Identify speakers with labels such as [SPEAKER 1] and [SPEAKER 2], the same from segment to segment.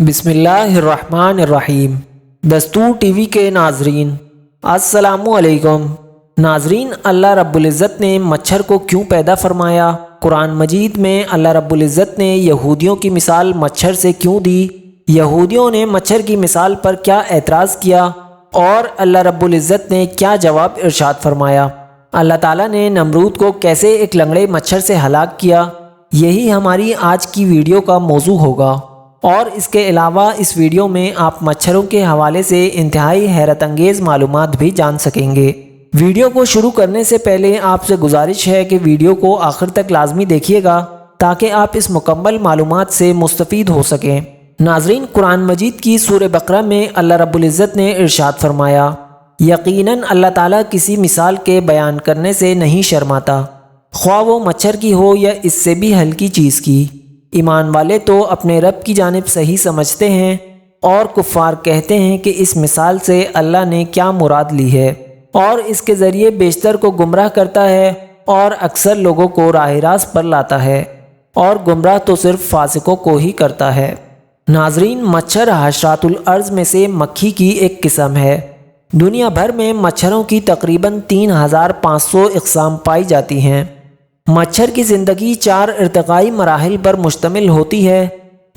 [SPEAKER 1] بسم اللہ الرحمن الرحیم۔ دستور ٹی وی کے ناظرین السلام علیکم۔ ناظرین، اللہ رب العزت نے مچھر کو کیوں پیدا فرمایا؟ قرآن مجید میں اللہ رب العزت نے یہودیوں کی مثال مچھر سے کیوں دی؟ یہودیوں نے مچھر کی مثال پر کیا اعتراض کیا اور اللہ رب العزت نے کیا جواب ارشاد فرمایا؟ اللہ تعالیٰ نے نمرود کو کیسے ایک لنگڑے مچھر سے ہلاک کیا؟ یہی ہماری آج کی ویڈیو کا موضوع ہوگا، اور اس کے علاوہ اس ویڈیو میں آپ مچھروں کے حوالے سے انتہائی حیرت انگیز معلومات بھی جان سکیں گے۔ ویڈیو کو شروع کرنے سے پہلے آپ سے گزارش ہے کہ ویڈیو کو آخر تک لازمی دیکھیے گا تاکہ آپ اس مکمل معلومات سے مستفید ہو سکیں۔ ناظرین، قرآن مجید کی سورہ بقرہ میں اللہ رب العزت نے ارشاد فرمایا، یقیناً اللہ تعالیٰ کسی مثال کے بیان کرنے سے نہیں شرماتا، خواہ وہ مچھر کی ہو یا اس سے بھی ہلکی چیز کی۔ ایمان والے تو اپنے رب کی جانب صحیح سمجھتے ہیں، اور کفار کہتے ہیں کہ اس مثال سے اللہ نے کیا مراد لی ہے، اور اس کے ذریعے بیشتر کو گمراہ کرتا ہے اور اکثر لوگوں کو راہ راست پر لاتا ہے، اور گمراہ تو صرف فاسقوں کو ہی کرتا ہے۔ ناظرین، مچھر حشرات الارض میں سے مکھی کی ایک قسم ہے۔ دنیا بھر میں مچھروں کی تقریباً 3500 اقسام پائی جاتی ہیں۔ مچھر کی زندگی 4 ارتقائی مراحل پر مشتمل ہوتی ہے،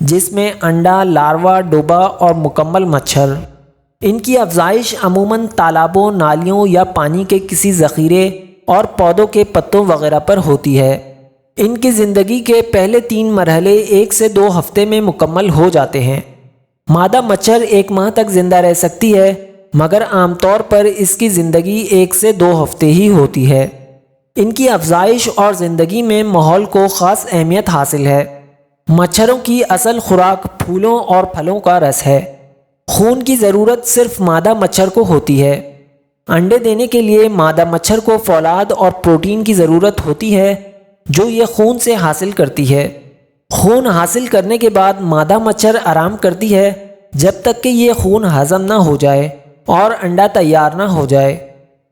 [SPEAKER 1] جس میں انڈا، لاروا، ڈوبا اور مکمل مچھر۔ ان کی افزائش عموماً تالابوں، نالیوں یا پانی کے کسی ذخیرے اور پودوں کے پتوں وغیرہ پر ہوتی ہے۔ ان کی زندگی کے پہلے 3 مرحلے 1 سے 2 ہفتے میں مکمل ہو جاتے ہیں۔ مادہ مچھر 1 ماہ تک زندہ رہ سکتی ہے، مگر عام طور پر اس کی زندگی 1 سے 2 ہفتے ہی ہوتی ہے۔ ان کی افزائش اور زندگی میں ماحول کو خاص اہمیت حاصل ہے۔ مچھروں کی اصل خوراک پھولوں اور پھلوں کا رس ہے۔ خون کی ضرورت صرف مادہ مچھر کو ہوتی ہے۔ انڈے دینے کے لیے مادہ مچھر کو فولاد اور پروٹین کی ضرورت ہوتی ہے، جو یہ خون سے حاصل کرتی ہے۔ خون حاصل کرنے کے بعد مادہ مچھر آرام کرتی ہے جب تک کہ یہ خون ہضم نہ ہو جائے اور انڈا تیار نہ ہو جائے۔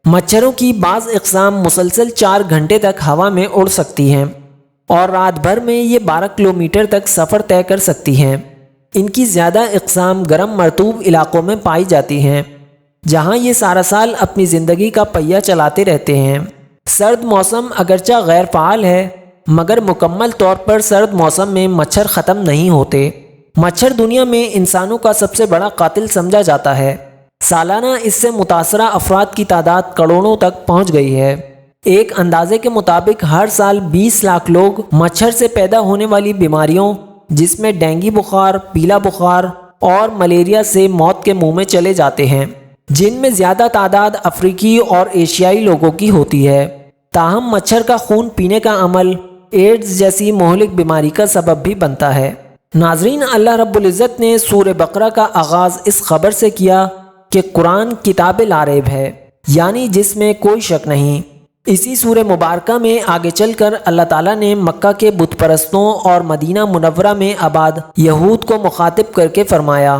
[SPEAKER 1] مچھروں کی بعض اقسام مسلسل 4 گھنٹے تک ہوا میں اڑ سکتی ہیں، اور رات بھر میں یہ 12 کلومیٹر تک سفر طے کر سکتی ہیں۔ ان کی زیادہ اقسام گرم مرطوب علاقوں میں پائی جاتی ہیں، جہاں یہ سارا سال اپنی زندگی کا پہیہ چلاتے رہتے ہیں۔ سرد موسم اگرچہ غیر فعال ہے، مگر مکمل طور پر سرد موسم میں مچھر ختم نہیں ہوتے۔ مچھر دنیا میں انسانوں کا سب سے بڑا قاتل سمجھا جاتا ہے۔ سالانہ اس سے متاثرہ افراد کی تعداد کروڑوں تک پہنچ گئی ہے۔ ایک اندازے کے مطابق ہر سال 20 لاکھ لوگ مچھر سے پیدا ہونے والی بیماریوں، جس میں ڈینگی بخار، پیلا بخار اور ملیریا سے موت کے منہ میں چلے جاتے ہیں، جن میں زیادہ تعداد افریقی اور ایشیائی لوگوں کی ہوتی ہے۔ تاہم مچھر کا خون پینے کا عمل ایڈز جیسی مہلک بیماری کا سبب بھی بنتا ہے۔ ناظرین، اللہ رب العزت نے سورہ بقرہ کا آغاز اس خبر سے کیا کہ قرآن کتاب لا ریب ہے، یعنی جس میں کوئی شک نہیں۔ اسی سورہ مبارکہ میں آگے چل کر اللہ تعالیٰ نے مکہ کے بت پرستوں اور مدینہ منورہ میں آباد یہود کو مخاطب کر کے فرمایا،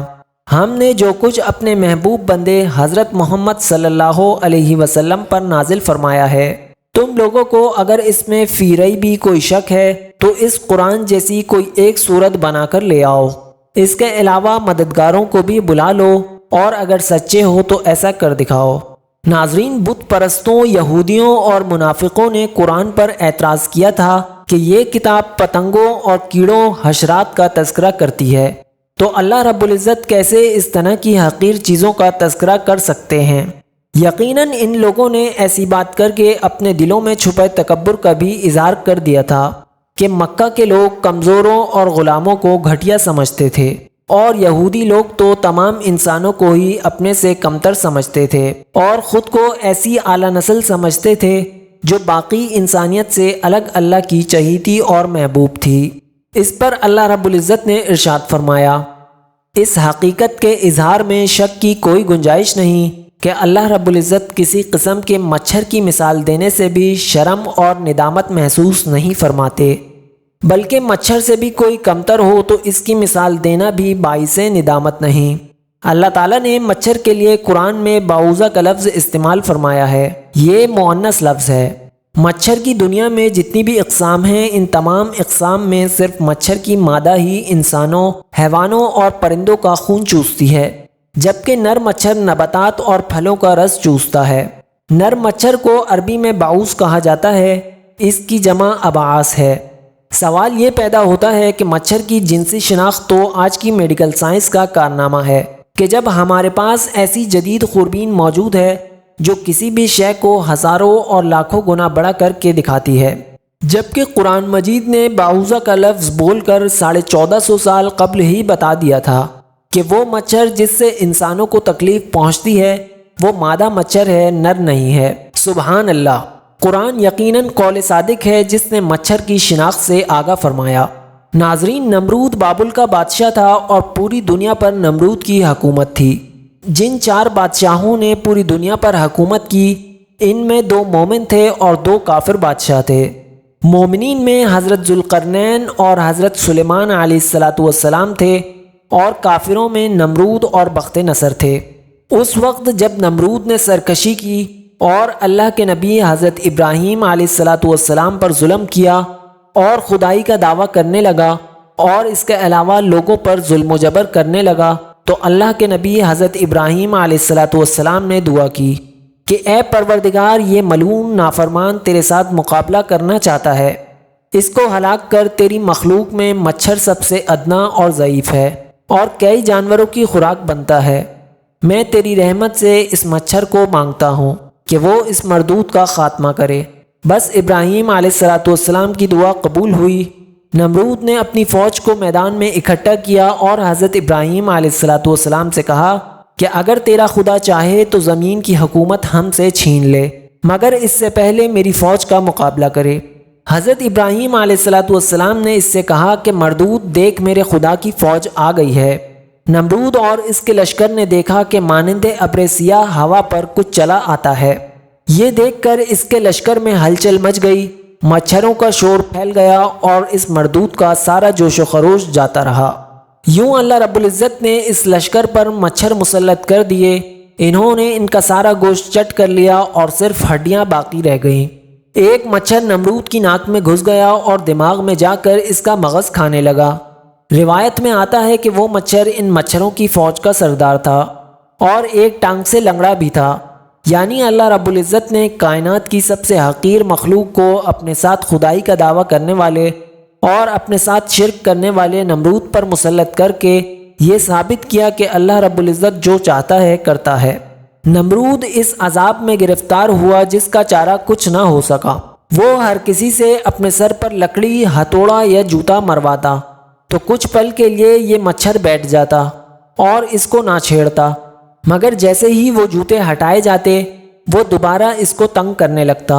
[SPEAKER 1] ہم نے جو کچھ اپنے محبوب بندے حضرت محمد صلی اللہ علیہ وسلم پر نازل فرمایا ہے، تم لوگوں کو اگر اس میں فی ریب کوئی شک ہے تو اس قرآن جیسی کوئی ایک سورت بنا کر لے آؤ۔ اس کے علاوہ مددگاروں کو بھی بلا لو، اور اگر سچے ہو تو ایسا کر دکھاؤ۔ ناظرین، بت پرستوں، یہودیوں اور منافقوں نے قرآن پر اعتراض کیا تھا کہ یہ کتاب پتنگوں اور کیڑوں، حشرات کا تذکرہ کرتی ہے، تو اللہ رب العزت کیسے اس طرح کی حقیر چیزوں کا تذکرہ کر سکتے ہیں؟ یقیناً ان لوگوں نے ایسی بات کر کے اپنے دلوں میں چھپے تکبر کا بھی اظہار کر دیا تھا کہ مکہ کے لوگ کمزوروں اور غلاموں کو گھٹیا سمجھتے تھے، اور یہودی لوگ تو تمام انسانوں کو ہی اپنے سے کمتر سمجھتے تھے، اور خود کو ایسی اعلیٰ نسل سمجھتے تھے جو باقی انسانیت سے الگ اللہ کی چہیتی اور محبوب تھی۔ اس پر اللہ رب العزت نے ارشاد فرمایا، اس حقیقت کے اظہار میں شک کی کوئی گنجائش نہیں کہ اللہ رب العزت کسی قسم کے مچھر کی مثال دینے سے بھی شرم اور ندامت محسوس نہیں فرماتے، بلکہ مچھر سے بھی کوئی کمتر ہو تو اس کی مثال دینا بھی باعث ندامت نہیں۔ اللہ تعالیٰ نے مچھر کے لیے قرآن میں باؤزہ کا لفظ استعمال فرمایا ہے۔ یہ مؤنث لفظ ہے۔ مچھر کی دنیا میں جتنی بھی اقسام ہیں، ان تمام اقسام میں صرف مچھر کی مادہ ہی انسانوں، حیوانوں اور پرندوں کا خون چوستی ہے، جبکہ نر مچھر نباتات اور پھلوں کا رس چوستا ہے۔ نر مچھر کو عربی میں باؤس کہا جاتا ہے، اس کی جمع ابعاث ہے۔ سوال یہ پیدا ہوتا ہے کہ مچھر کی جنسی شناخت تو آج کی میڈیکل سائنس کا کارنامہ ہے کہ جب ہمارے پاس ایسی جدید خوربین موجود ہے جو کسی بھی شے کو ہزاروں اور لاکھوں گنا بڑا کر کے دکھاتی ہے، جبکہ قرآن مجید نے بعوضہ کا لفظ بول کر 1450 سال قبل ہی بتا دیا تھا کہ وہ مچھر جس سے انسانوں کو تکلیف پہنچتی ہے وہ مادہ مچھر ہے، نر نہیں ہے۔ سبحان اللہ! قرآن یقیناً قول صادق ہے جس نے مچھر کی شناخت سے آگاہ فرمایا۔ ناظرین، نمرود بابل کا بادشاہ تھا اور پوری دنیا پر نمرود کی حکومت تھی۔ جن 4 بادشاہوں نے پوری دنیا پر حکومت کی، ان میں 2 مومن تھے اور 2 کافر بادشاہ تھے۔ مومنین میں حضرت ذوالقرنین اور حضرت سلیمان علیہ السلام تھے، اور کافروں میں نمرود اور بخت نصر تھے۔ اس وقت جب نمرود نے سرکشی کی اور اللہ کے نبی حضرت ابراہیم علیہ السلام پر ظلم کیا اور خدائی کا دعویٰ کرنے لگا اور اس کے علاوہ لوگوں پر ظلم و جبر کرنے لگا، تو اللہ کے نبی حضرت ابراہیم علیہ السلام نے دعا کی کہ اے پروردگار، یہ ملعون نافرمان تیرے ساتھ مقابلہ کرنا چاہتا ہے، اس کو ہلاک کر، تیری مخلوق میں مچھر سب سے ادنا اور ضعیف ہے اور کئی جانوروں کی خوراک بنتا ہے۔ میں تیری رحمت سے اس مچھر کو مانگتا ہوں کہ وہ اس مردود کا خاتمہ کرے۔ بس ابراہیم علیہ السلام کی دعا قبول ہوئی۔ نمرود نے اپنی فوج کو میدان میں اکٹھا کیا اور حضرت ابراہیم علیہ السلام سے کہا کہ اگر تیرا خدا چاہے تو زمین کی حکومت ہم سے چھین لے، مگر اس سے پہلے میری فوج کا مقابلہ کرے۔ حضرت ابراہیم علیہ السلام نے اس سے کہا کہ مردود، دیکھ میرے خدا کی فوج آ گئی ہے۔ نمرود اور اس کے لشکر نے دیکھا کہ مانند ابر سیاہ ہوا پر کچھ چلا آتا ہے۔ یہ دیکھ کر اس کے لشکر میں ہلچل مچ گئی، مچھروں کا شور پھیل گیا اور اس مردود کا سارا جوش و خروش جاتا رہا۔ یوں اللہ رب العزت نے اس لشکر پر مچھر مسلط کر دیے، انہوں نے ان کا سارا گوشت چٹ کر لیا اور صرف ہڈیاں باقی رہ گئیں۔ ایک مچھر نمرود کی ناک میں گھس گیا اور دماغ میں جا کر اس کا مغز کھانے لگا۔ روایت میں آتا ہے کہ وہ مچھر ان مچھروں کی فوج کا سردار تھا اور ایک ٹانگ سے لنگڑا بھی تھا، یعنی اللہ رب العزت نے کائنات کی سب سے حقیر مخلوق کو اپنے ساتھ خدائی کا دعویٰ کرنے والے اور اپنے ساتھ شرک کرنے والے نمرود پر مسلط کر کے یہ ثابت کیا کہ اللہ رب العزت جو چاہتا ہے کرتا ہے۔ نمرود اس عذاب میں گرفتار ہوا جس کا چارہ کچھ نہ ہو سکا۔ وہ ہر کسی سے اپنے سر پر لکڑی، ہتھوڑا یا جوتا مرواتا تو کچھ پل کے لیے یہ مچھر بیٹھ جاتا اور اس کو نہ چھیڑتا، مگر جیسے ہی وہ جوتے ہٹائے جاتے وہ دوبارہ اس کو تنگ کرنے لگتا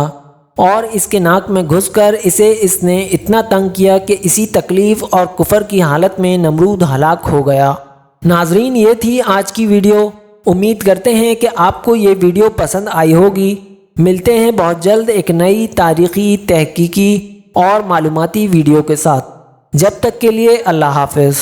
[SPEAKER 1] اور اس کے ناک میں گھس کر اسے اس نے اتنا تنگ کیا کہ اسی تکلیف اور کفر کی حالت میں نمرود ہلاک ہو گیا۔ ناظرین، یہ تھی آج کی ویڈیو۔ امید کرتے ہیں کہ آپ کو یہ ویڈیو پسند آئی ہوگی۔ ملتے ہیں بہت جلد ایک نئی تاریخی، تحقیقی اور معلوماتی ویڈیو کے ساتھ۔ جب تک کے لیے اللہ حافظ۔